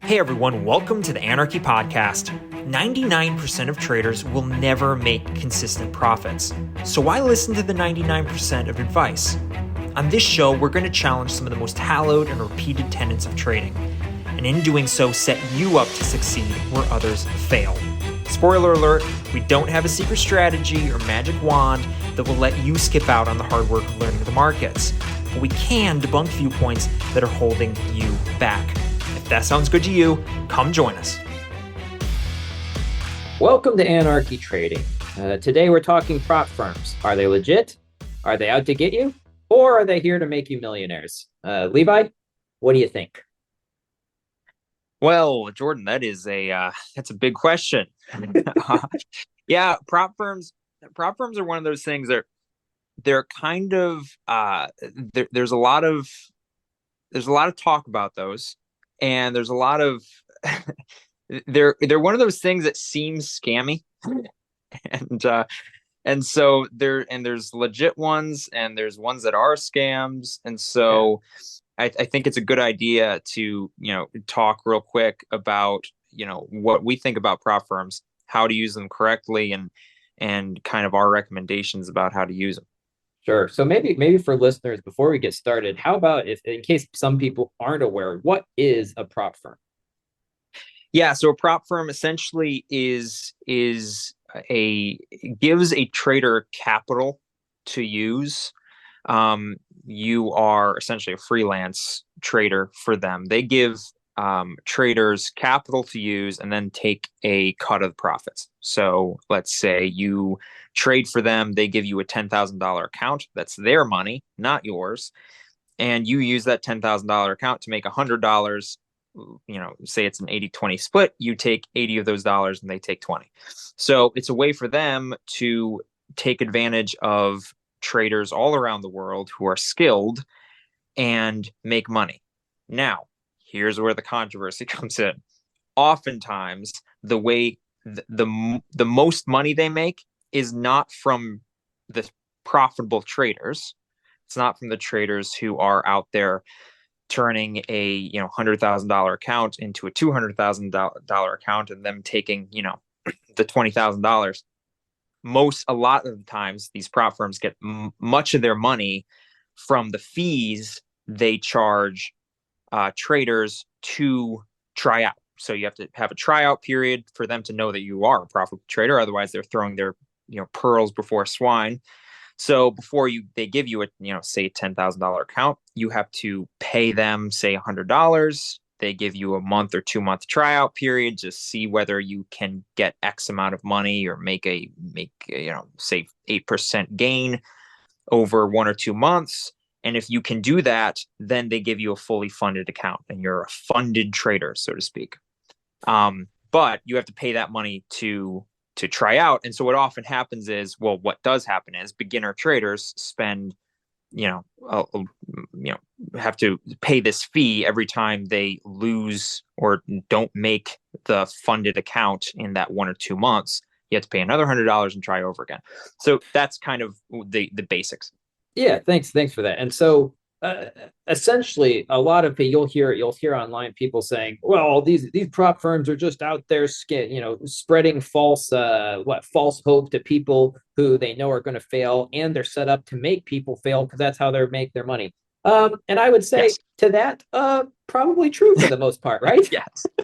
Hey everyone, welcome to the Anarchy Podcast. 99% of traders will never make consistent profits. So why listen to the 99% of advice? On this show, we're going to challenge some of the most hallowed and repeated tenets of trading. And in doing so, set you up to succeed where others fail. Spoiler alert, we don't have a secret strategy or magic wand that will let you skip out on the hard work of learning the markets. But we can debunk viewpoints that are holding you back. If that sounds good to you, come join us. Welcome to Anarchy Trading. Today we're talking prop firms. Are they legit? Are they out to get you? Or are they here to make you millionaires? Levi, what do you think? Well, Jordan, that's a big question. Yeah, prop firms are one of those things that they're kind of there's a lot of talk about those, and there's a lot of they're one of those things that seems scammy, and so there's legit ones and there's ones that are scams, and so I think it's a good idea to talk real quick about what we think about prop firms, how to use them correctly, and kind of our recommendations about how to use them. Sure. So maybe for listeners, before we get started, how about if, in case some people aren't aware, what is a prop firm? Yeah, so a prop firm essentially gives a trader capital to use. You are essentially a freelance trader for them. They give traders capital to use and then take a cut of the profits. So let's say you trade for them, they give you a $10,000 account. That's their money, not yours. And you use that $10,000 account to make $100. Say it's an 80-20 split. You take 80 of those dollars and they take 20. So it's a way for them to take advantage of traders all around the world who are skilled and make money. Now, here's where the controversy comes in. Oftentimes, the way the most money they make is not from the profitable traders. It's not from the traders who are out there turning a $100,000 account into a $200,000 account and them taking the $20,000. A lot of the times, these prop firms get much of their money from the fees they charge traders to try out. So you have to have a tryout period for them to know that you are a profitable trader. Otherwise, they're throwing their pearls before swine. So before they give you say a $10,000 account, you have to pay them, say $100. They give you a month or 2 month tryout period to see whether you can get X amount of money or make say 8% gain over 1 or 2 months. And if you can do that, then they give you a fully funded account and you're a funded trader, so to speak. But you have to pay that money to try out. And so what often happens is, what does happen is beginner traders spend, have to pay this fee every time they lose or don't make the funded account in that 1 or 2 months. You have to pay another $100 and try over again. So that's kind of the basics. Yeah, thanks for that. And so essentially, a lot of you'll hear online people saying, well, these prop firms are just out there spreading false hope to people who they know are going to fail, and they're set up to make people fail because that's how they make their money. And I would say yes. to that, probably true for the most part, right?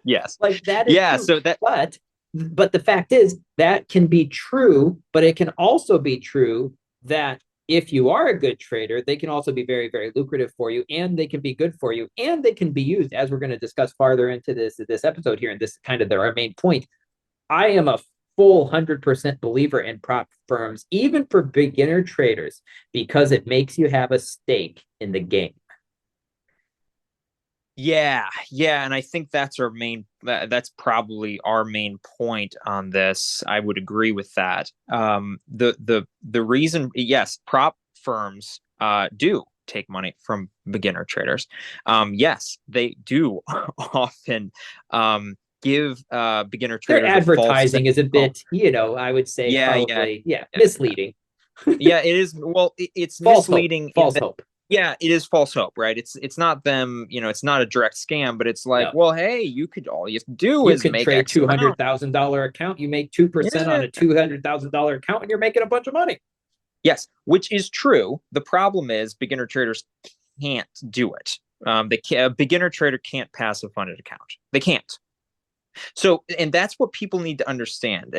Yes. Like that is true. So that, but the fact is that can be true, but it can also be true that if you are a good trader, they can also be very, very lucrative for you, and they can be good for you, and they can be used, as we're going to discuss farther into this episode here, and this is kind of our main point. I am a full 100% believer in prop firms, even for beginner traders, because it makes you have a stake in the game. Yeah, and I think that's probably our main point on this. I would agree with that. The reason, yes, prop firms do take money from beginner traders. Yes, they do often give beginner traders. Their advertising is a bit, I would say, misleading. Yeah, it is. Well, it's false misleading. False hope. Yeah, it is false hope, right? It's not them, it's not a direct scam, but it's like, No, well, hey, all you have to do you is could make trade X amount. $200,000 account. You make 2% on Yeah. a $200,000 account, and you're making a bunch of money. Yes, which is true. The problem is beginner traders can't do it. A beginner trader can't pass a funded account. They can't. So, and that's what people need to understand.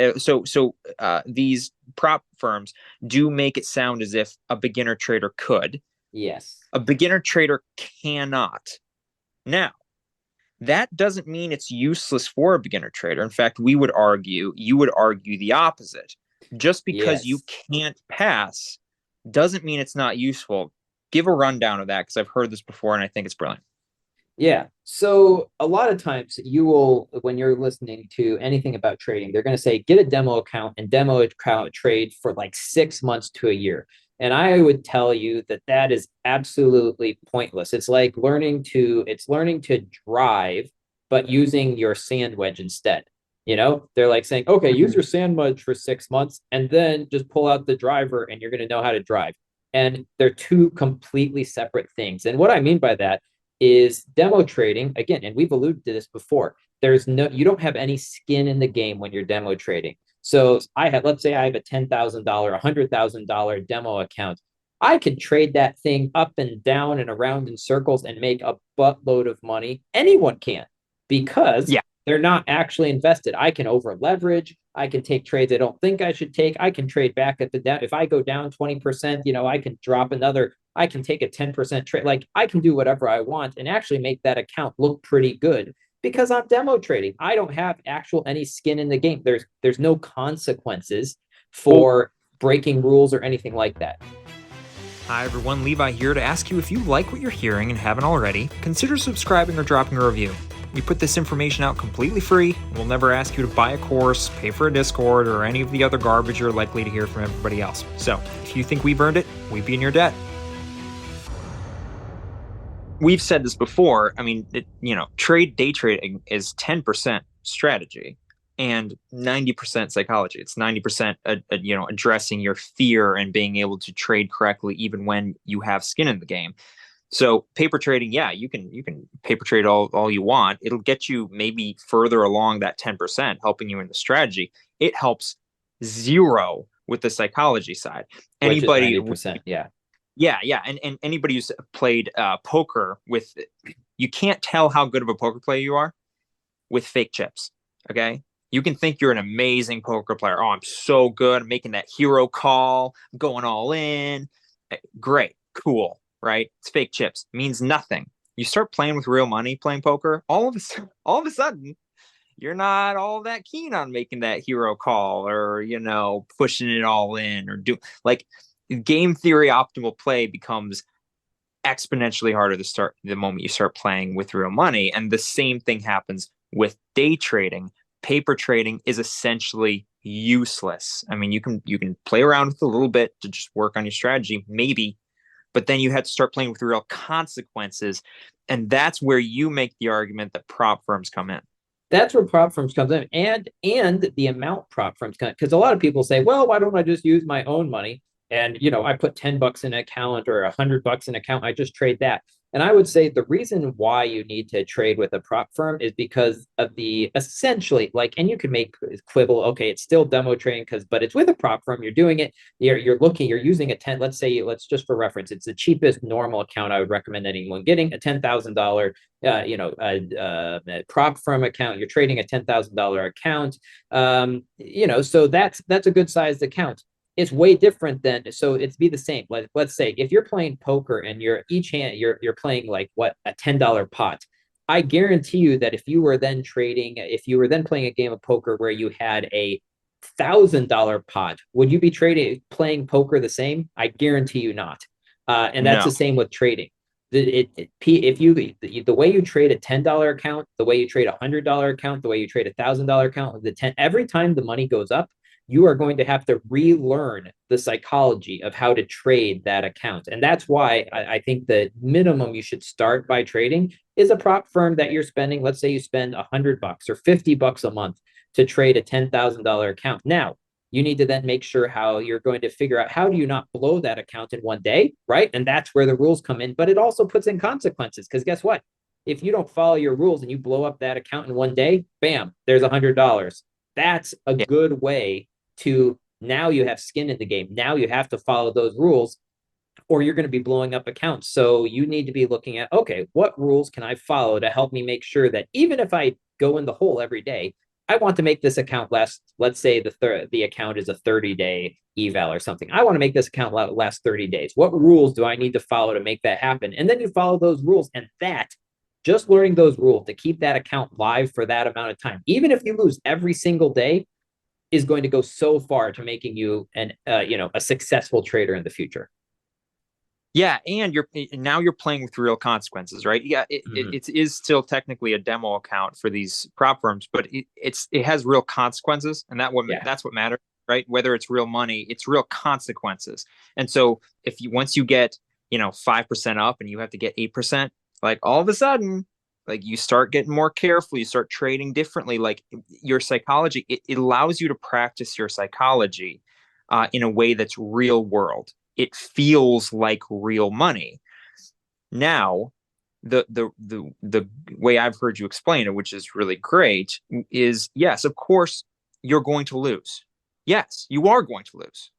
These prop firms do make it sound as if a beginner trader could. Yes. A beginner trader cannot. Now, that doesn't mean it's useless for a beginner trader. In fact, you would argue the opposite. Just because you Yes. can't pass doesn't mean it's not useful. Give a rundown of that because I've heard this before and I think it's brilliant. Yeah. So a lot of times you will, when you're listening to anything about trading, they're going to say, get a demo account and demo account trade for like 6 months to a year. And I would tell you that that is absolutely pointless. It's learning to drive, but using your sand wedge instead. They're like saying, okay, use Mhm. your sand wedge for 6 months and then just pull out the driver and you're going to know how to drive. And they're two completely separate things. And what I mean by that is demo trading again, and we've alluded to this before. You don't have any skin in the game when you're demo trading. So let's say I have a $10,000, $100,000 demo account. I could trade that thing up and down and around in circles and make a buttload of money. Anyone can, because Yeah. they're not actually invested. I can over leverage. I can take trades I don't think I should take. I can trade back at the down. If I go down 20%, I can drop another. I can take a 10% trade. Like I can do whatever I want and actually make that account look pretty good because I'm demo trading. I don't have actual any skin in the game. There's no consequences Well, for breaking rules or anything like that. hi everyone, Levi here to ask you if you like what you're hearing and haven't already, consider subscribing or dropping a review. We put this information out completely free, and we'll never ask you to buy a course, pay for a Discord, or any of the other garbage you're likely to hear from everybody else. So, if you think we've earned it, we'd be in your debt. We've said this before. I mean, day trading is 10% strategy and 90% psychology. It's 90%, addressing your fear and being able to trade correctly even when you have skin in the game. So paper trading, yeah, you can paper trade all you want. It'll get you maybe further along that 10%, helping you in the strategy. It helps zero with the psychology side. Which is Anybody 90%. Yeah. Yeah, and anybody who's played poker with, you can't tell how good of a poker player you are with fake chips. Okay, you can think you're an amazing poker player. Oh, I'm so good. I'm making that hero call, I'm going all in. Great, cool, right? It's fake chips. It means nothing. You start playing with real money, playing poker. All of a sudden, you're not all that keen on making that hero call or pushing it all in or do like game theory optimal play becomes exponentially harder to start the moment you start playing with real money. And the same thing happens with day trading. Paper trading is essentially useless. I mean, you can play around with a little bit to just work on your strategy, maybe, but then you have to start playing with real consequences. And that's where you make the argument that prop firms come in. That's where prop firms comes in, and the amount prop firms come, because a lot of people say, well, why don't I just use my own money? And I put $10 in an account or $100 in an account. I just trade that. And I would say the reason why you need to trade with a prop firm is because of the essentially like, and you can make quibble, okay, it's still demo trading but it's with a prop firm. You're doing it. You're using a 10. Let's just for reference, it's the cheapest normal account I would recommend anyone getting, a $10,000 prop firm account. You're trading a $10,000 account. So that's a good sized account. It's way different than, so it's be the same. Let's say if you're playing poker and you're playing like what, a $10 pot. I guarantee you that if you were then playing a game of poker where you had a $1,000 pot, would you be playing poker the same? I guarantee you not. And that's the No. same with trading. If you the way you trade a $10 account, the way you trade $100 account, the way you trade $1,000 account, every time the money goes up, you are going to have to relearn the psychology of how to trade that account. And that's why I think the minimum you should start by trading is a prop firm that you're spending. Let's say you spend $100 or $50 a month to trade a $10,000 account. Now, you need to then make sure how you're going to figure out how do you not blow that account in one day, right? And that's where the rules come in. But it also puts in consequences, because guess what? If you don't follow your rules and you blow up that account in one day, bam, there's $100. That's a Yeah. good way to, now you have skin in the game. Now you have to follow those rules or you're going to be blowing up accounts. So you need to be looking at, okay, what rules can I follow to help me make sure that even if I go in the hole every day, I want to make this account last, let's say the account is a 30-day eval or something. I want to make this account last 30 days. What rules do I need to follow to make that happen? And then you follow those rules, and that, just learning those rules to keep that account live for that amount of time, even if you lose every single day, is going to go so far to making you a successful trader in the future. Yeah, and you're playing with real consequences, right? Yeah, it is still technically a demo account for these prop firms, but it has real consequences, and Yeah. that's what matters, right? Whether it's real money, it's real consequences. And so if you once you get 5% up and you have to get 8%, like all of a sudden, like you start getting more careful, you start trading differently. Like your psychology, it allows you to practice your psychology in a way that's real world. It feels like real money. Now, the way I've heard you explain it, which is really great, is yes, of course you're going to lose. Yes, you are going to lose.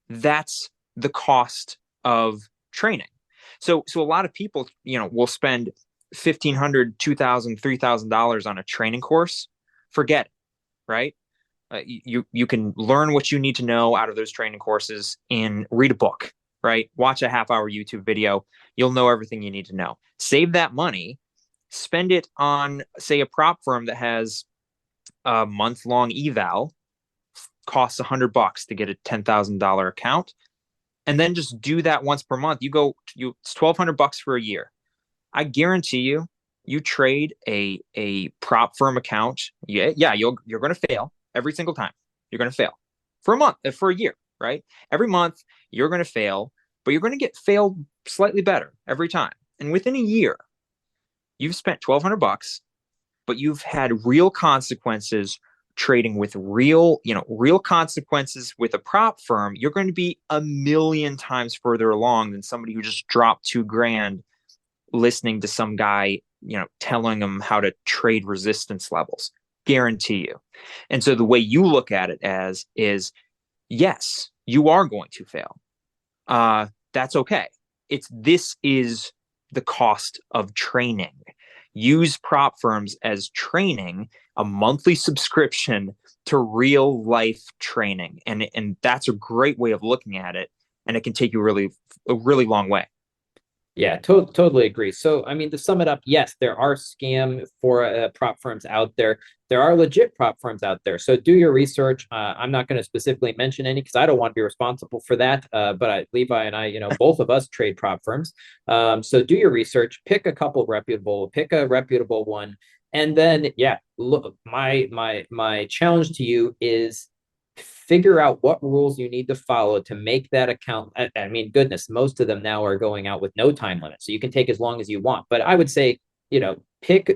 That's the cost of training. So a lot of people, will spend $1,500, $2,000, $3,000 on a training course. Forget it, right? You can learn what you need to know out of those training courses and read a book, right? Watch a half-hour YouTube video. You'll know everything you need to know. Save that money, spend it on, say, a prop firm that has a month-long eval, costs $100 to get a $10,000 account, and then just do that once per month. It's $1,200 for a year. I guarantee you, you trade a prop firm account. Yeah, you're going to fail every single time. You're going to fail for a month, for a year, right? Every month you're going to fail, but you're going to get failed slightly better every time. And within a year, you've spent $1,200, but you've had real consequences trading with real consequences with a prop firm. You're going to be a million times further along than somebody who just dropped $2,000 listening to some guy, telling them how to trade resistance levels. Guarantee you. And so the way you look at it is, yes, you are going to fail. That's okay. This is the cost of training. Use prop firms as training, a monthly subscription to real life training. And that's a great way of looking at it. And it can take you a really long way. Yeah, totally agree. So, I mean, to sum it up, yes, there are scam for prop firms out there. There are legit prop firms out there. So do your research. I'm not going to specifically mention any because I don't want to be responsible for that. But Levi and I, both of us trade prop firms. So do your research, pick a reputable one. And then, yeah, look, my challenge to you is figure out what rules you need to follow to make that account. I mean, goodness, most of them now are going out with no time limit. So you can take as long as you want. But I would say,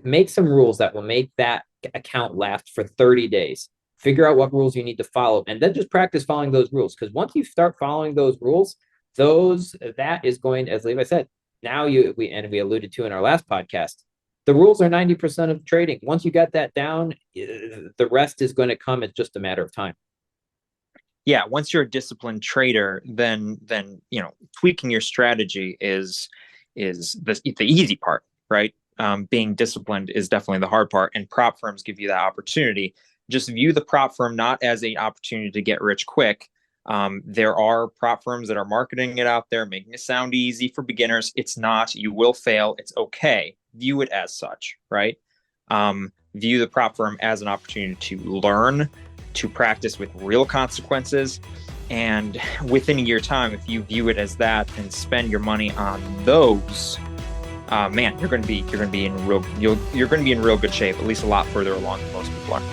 make some rules that will make that account last for 30 days. Figure out what rules you need to follow and then just practice following those rules. Because once you start following those rules, that is going, as Levi said, now we alluded to in our last podcast, the rules are 90% of trading. Once you got that down, the rest is going to come. It's just a matter of time. Yeah, once you're a disciplined trader, then tweaking your strategy is the easy part, right? Being disciplined is definitely the hard part, and prop firms give you that opportunity. Just view the prop firm not as an opportunity to get rich quick. There are prop firms that are marketing it out there, making it sound easy for beginners. It's not. You will fail. It's okay. View it as such, right? View the prop firm as an opportunity to learn, to practice with real consequences. And within a year time, if you view it as that and spend your money on those, man, you're going to be in real good shape, at least a lot further along than most people are.